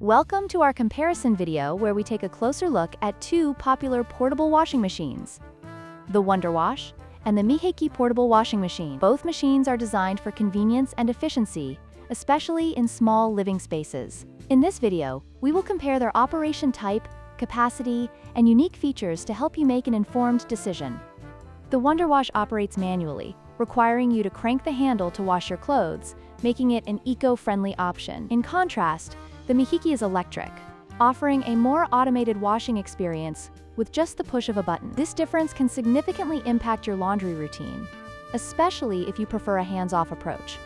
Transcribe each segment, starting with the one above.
Welcome to our comparison video where we take a closer look at two popular portable washing machines, the WonderWash and the Miheki portable washing machine. Both machines are designed for convenience and efficiency, especially in small living spaces. In this video, we will compare their operation type, capacity, and unique features to help you make an informed decision. The WonderWash operates manually, requiring you to crank the handle to wash your clothes, making it an eco-friendly option. In contrast, the Miheki is electric, offering a more automated washing experience with just the push of a button. This difference can significantly impact your laundry routine, especially if you prefer a hands-off approach.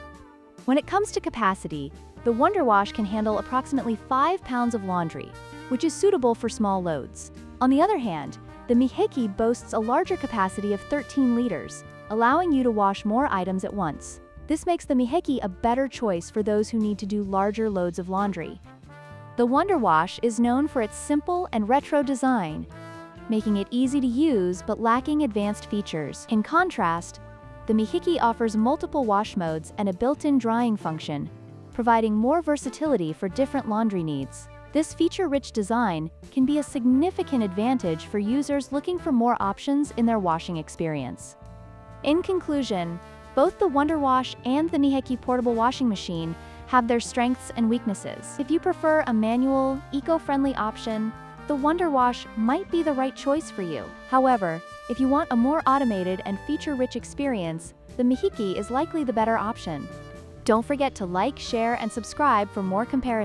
When it comes to capacity, the WonderWash can handle approximately 5 pounds of laundry, which is suitable for small loads. On the other hand, the Miheki boasts a larger capacity of 13 liters, allowing you to wash more items at once. This makes the Miheki a better choice for those who need to do larger loads of laundry. The WonderWash is known for its simple and retro design, making it easy to use but lacking advanced features. In contrast, the Miheki offers multiple wash modes and a built-in drying function, providing more versatility for different laundry needs. This feature-rich design can be a significant advantage for users looking for more options in their washing experience. In conclusion, both the WonderWash and the Miheki portable washing machine have their strengths and weaknesses. If you prefer a manual, eco-friendly option, the WonderWash might be the right choice for you. However, if you want a more automated and feature-rich experience, the Miheki is likely the better option. Don't forget to like, share, and subscribe for more comparisons.